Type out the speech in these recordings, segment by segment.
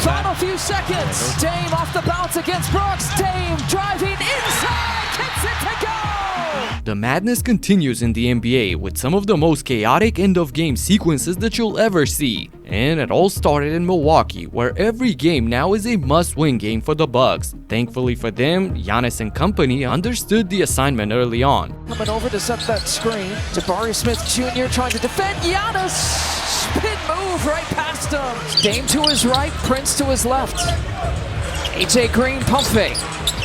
Final few seconds. Dame off the bounce against Brooks. Dame driving inside, kicks it to go. The madness continues in the NBA with some of the most chaotic end-of-game sequences that you'll ever see. And it all started in Milwaukee, where every game now is a must-win game for the Bucks. Thankfully for them, Giannis and company understood the assignment early on. Coming over to set that screen. Jabari Smith Jr. trying to defend Giannis. Spin move right past him. Dame to his right, Prince to his left. AJ Green pump fake.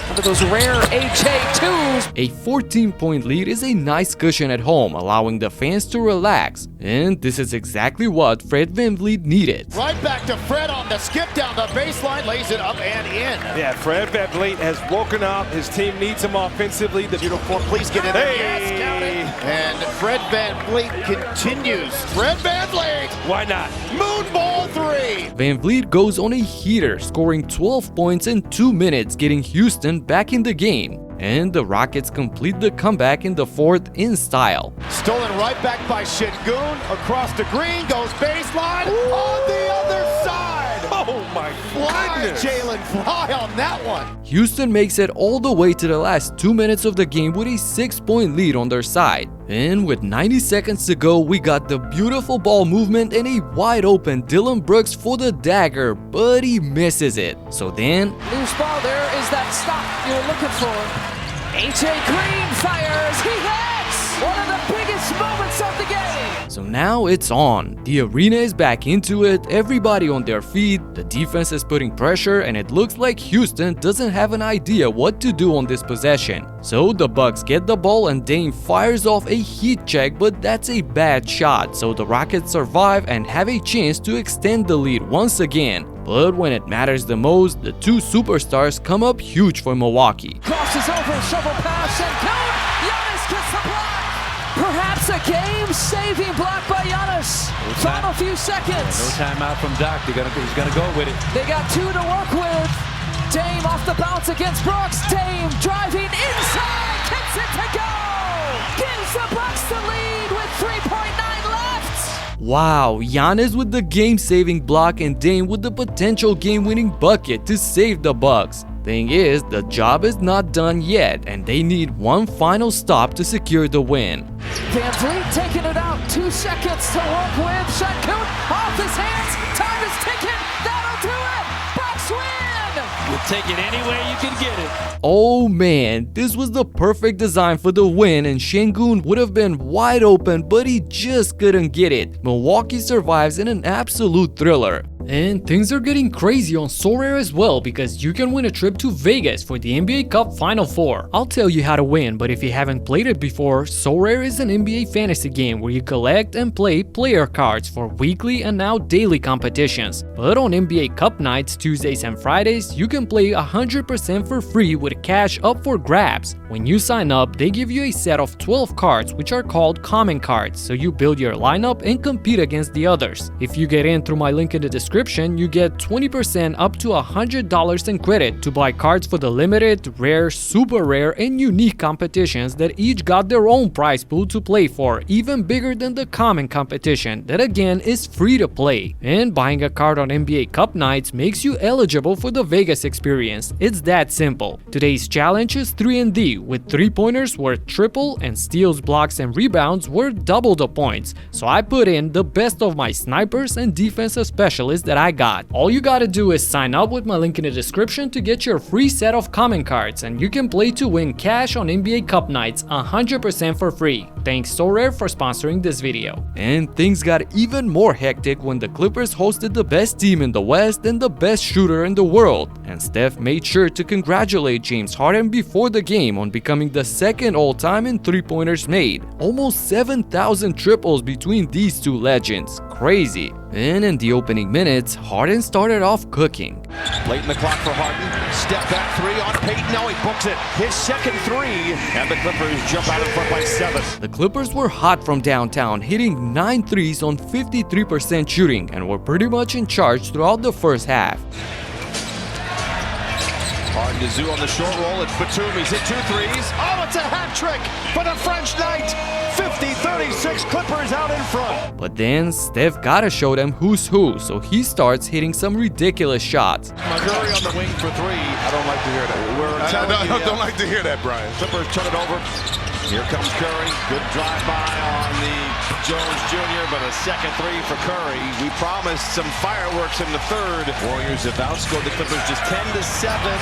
One of those rare HA2s. A 14-point lead is a nice cushion at home, allowing the fans to relax. And this is exactly what Fred Van Vleet needed. Right back to Fred on the skip down the baseline, lays it up and in. Yeah, Fred Van Vleet has woken up. His team needs him offensively. The uniform, please get in there. Hey. Yes, count it. And Fred Van Vleet continues. Fred Van Vleet. Why not? Moonball 3. Van Vleet goes on a heater, scoring 12 points in 2 minutes, getting Houston back in the game. And the Rockets complete the comeback in the fourth in style. Stolen right back by Şengün. Across the green, goes baseline. Ooh. On the other side. Oh my goodness. Jalen fly on that one. Houston makes it all the way to the last 2 minutes of the game with a 6-point lead on their side. And with 90 seconds to go, we got the beautiful ball movement and a wide open Dillon Brooks for the dagger, but he misses it. So then, loose ball, there is that stop you were looking for. AJ Green fires, he hits! One of the biggest moments of the game! So now it's on. The arena is back into it, everybody on their feet, the defense is putting pressure, and it looks like Houston doesn't have an idea what to do on this possession. So the Bucks get the ball and Dame fires off a heat check, but that's a bad shot, so the Rockets survive and have a chance to extend the lead once again. But when it matters the most, the two superstars come up huge for Milwaukee. Crosses over, shovel pass, and count! Giannis gets the block! Perhaps a game-saving block by Giannis. Final few seconds. No timeout from Doc. He's gonna go with it. They got 2 to work with. Dame off the bounce against Brooks. Dame driving inside, kicks it to go! Gives the Bucks the lead with 3.9 left! Wow, Giannis with the game-saving block and Dame with the potential game-winning bucket to save the Bucks. Thing is, the job is not done yet, and they need one final stop to secure the win. Van Vleet taking it out, 2 seconds to work with. Şengün off his hands, time is ticking, that'll do it! Bucks win! You take it any way you can get it. Oh man, this was the perfect design for the win, and Şengün would have been wide open, but he just couldn't get it. Milwaukee survives in an absolute thriller. And things are getting crazy on Sorare as well, because you can win a trip to Vegas for the NBA Cup Final Four. I'll tell you how to win, but if you haven't played it before, Sorare is an NBA fantasy game where you collect and play player cards for weekly and now daily competitions. But on NBA Cup nights, Tuesdays and Fridays, you can play 100% for free with cash up for grabs. When you sign up, they give you a set of 12 cards which are called common cards, so you build your lineup and compete against the others. If you get in through my link in the description, you get 20% up to $100 in credit to buy cards for the limited, rare, super rare, and unique competitions that each got their own prize pool to play for, even bigger than the common competition that again is free to play. And buying a card on NBA Cup nights makes you eligible for the Vegas experience. It's that simple. Today's challenge is 3&D, with 3-pointers worth triple and steals, blocks, and rebounds worth double the points. So I put in the best of my snipers and defensive specialists that I got. All you gotta do is sign up with my link in the description to get your free set of common cards, and you can play to win cash on NBA Cup nights 100% for free. Thanks Sorare for sponsoring this video. And things got even more hectic when the Clippers hosted the best team in the West and the best shooter in the world. And Steph made sure to congratulate James Harden before the game on becoming the second all-time in 3-pointers made. Almost 7,000 triples between these two legends. Crazy. And in the opening minutes, Harden started off cooking. Late in the clock for Harden. Step back 3 on Payton. Now he books it. His second 3. And the Clippers jump out in front by 7. The Clippers were hot from downtown, hitting 9 threes on 53% shooting, and were pretty much in charge throughout the first half. Harden to Zoo on the short roll. It's Batum. He's hit 2 threes. Oh, it's a hat trick for the French Knight. 50-36, Clippers out in front. But then Steph gotta show them who's who, so he starts hitting some ridiculous shots. Curry on the wing for 3. I don't like to hear that. I don't like to hear that, Brian. Clippers turn it over. Here comes Curry. Good drive-by on the Jones Jr., but a second 3 for Curry. We promised some fireworks in the third. Warriors have outscored the Clippers just 10-7.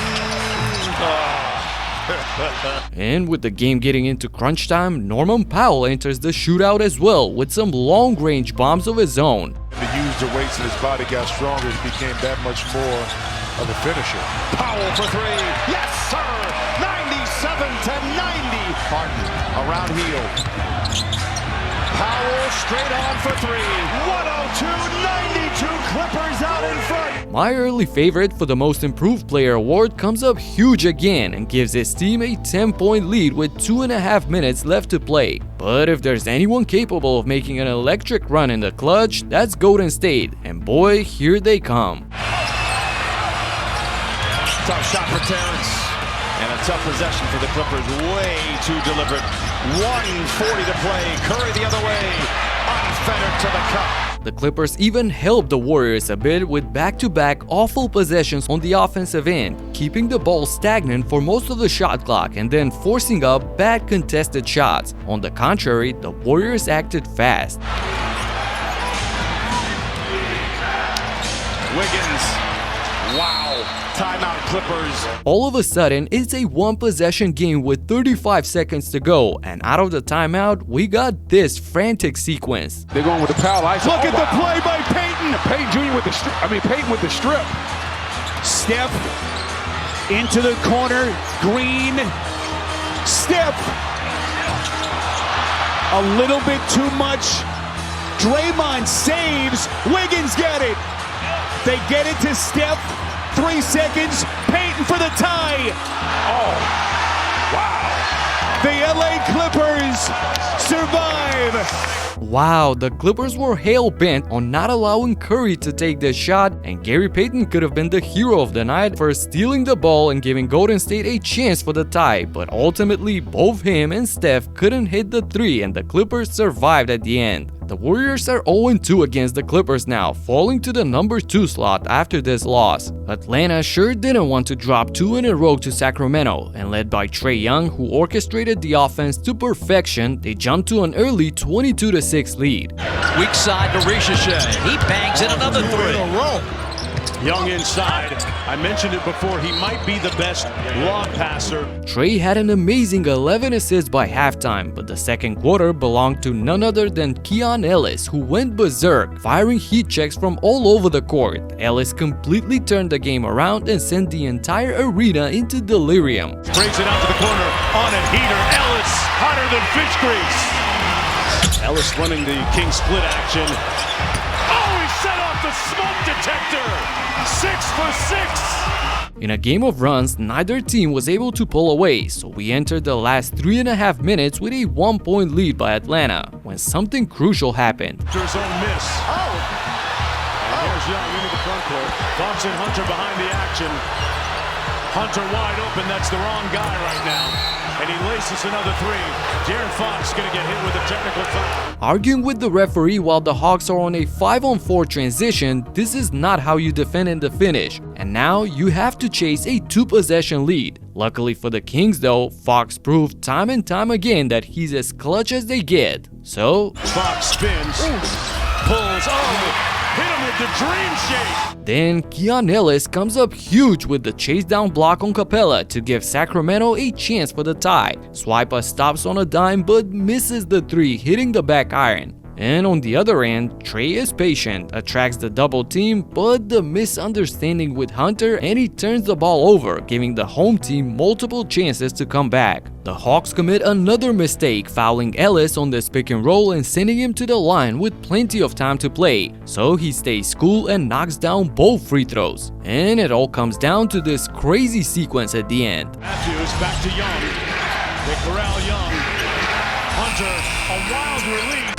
And with the game getting into crunch time, Norman Powell enters the shootout as well with some long-range bombs of his own. He used the weights and his body got stronger. He became that much more of a finisher. Powell for 3. Yes, sir. 97-90. Harden around heel. Powell straight on for 3. 102-92. Clippers out in front. My early favorite for the Most Improved Player award comes up huge again and gives his team a 10-point lead with 2.5 minutes left to play. But if there's anyone capable of making an electric run in the clutch, that's Golden State, and boy, here they come. Tough shot for Terrence. And a tough possession for the Clippers. Way too deliberate. 1:40 to play. Curry the other way. Unfettered to the cup. The Clippers even helped the Warriors a bit with back-to-back awful possessions on the offensive end, keeping the ball stagnant for most of the shot clock and then forcing up bad contested shots. On the contrary, the Warriors acted fast. Wiggins. Wow. Timeout Clippers. All of a sudden, it's a one-possession game with 35 seconds to go, and out of the timeout, we got this frantic sequence. They're going with the Powell. Look at the play by Peyton. Peyton Jr. with the strip. Peyton with the strip. Steph into the corner. Green. Steph. A little bit too much. Draymond saves. Wiggins get it. They get it to Steph. 3 seconds. Peyton for the tie. Oh, wow. The LA Clippers survive. Wow, the Clippers were hell-bent on not allowing Curry to take the shot, and Gary Payton could have been the hero of the night for stealing the ball and giving Golden State a chance for the tie, but ultimately both him and Steph couldn't hit the 3 and the Clippers survived at the end. The Warriors are 0-2 against the Clippers now, falling to the number 2 slot after this loss. Atlanta sure didn't want to drop 2 in a row to Sacramento, and led by Trae Young, who orchestrated the offense to perfection, they jumped to an early 22-6 lead. Weak side to Ricochet. He bangs in another 3. Young inside. I mentioned it before. He might be the best long passer. Trae had an amazing 11 assists by halftime, but the second quarter belonged to none other than Keon Ellis, who went berserk, firing heat checks from all over the court. Ellis completely turned the game around and sent the entire arena into delirium. Brings it out to the corner on a heater. Ellis hotter than fish grease. Ellis running the king split action. Oh, he set off the smoke detector. 6 for 6. In a game of runs, neither team was able to pull away, so we entered the last 3.5 minutes with a 1-point lead by Atlanta, when something crucial happened. Hunter's own miss. And here's Young into the front court. Thompson, Hunter behind the action. Hunter wide open. That's the wrong guy right now. And he laces another 3. De'Aaron Fox going to get hit with a technical foul. Arguing with the referee while the Hawks are on a 5-on-4 transition, this is not how you defend in the finish. And now you have to chase a 2-possession lead. Luckily for the Kings though, Fox proved time and time again that he's as clutch as they get. So Fox spins, pulls, hit him with the dream shake. Then Keon Ellis comes up huge with the chase down block on Capella to give Sacramento a chance for the tie. Swipa stops on a dime but misses the 3, hitting the back iron. And on the other end, Trae is patient, attracts the double team, but the misunderstanding with Hunter and he turns the ball over, giving the home team multiple chances to come back. The Hawks commit another mistake, fouling Ellis on this pick and roll and sending him to the line with plenty of time to play. So he stays cool and knocks down both free throws. And it all comes down to this crazy sequence at the end. Matthews back to Young. They corral Young. Hunter, a wild release.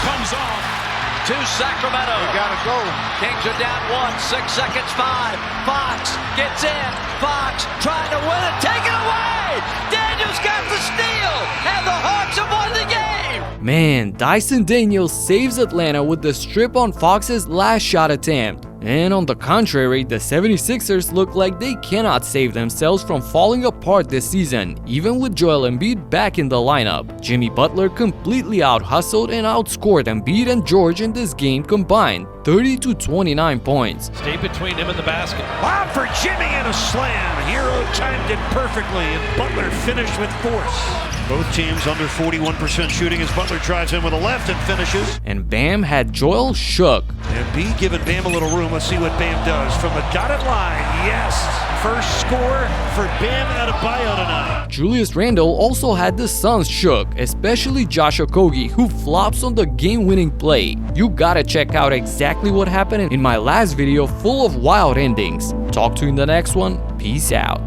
Comes off, to Sacramento. They gotta go. Kings are down 1, 6 seconds, 5. Fox gets in. Fox trying to win it. Take it away. Daniels got the steal. And the Hawks have won the game. Man, Dyson Daniels saves Atlanta with the strip on Fox's last shot attempt. And on the contrary, the 76ers look like they cannot save themselves from falling apart this season, even with Joel Embiid back in the lineup. Jimmy Butler completely out-hustled and outscored Embiid and George in this game combined, 30 to 29 points. Stay between him and the basket. Lob for Jimmy and a slam. Hero timed it perfectly, and Butler finished with force. Both teams under 41% shooting as Butler drives in with a left and finishes. And Bam had Joel shook. Embiid giving Bam a little room. Let's see what Bam does from the dotted line. Yes, first score for Bam Adebayo tonight. Julius Randle also had the Suns shook, especially Josh Okogie, who flops on the game-winning play. You gotta check out exactly what happened in my last video full of wild endings. Talk to you in the next one. Peace out.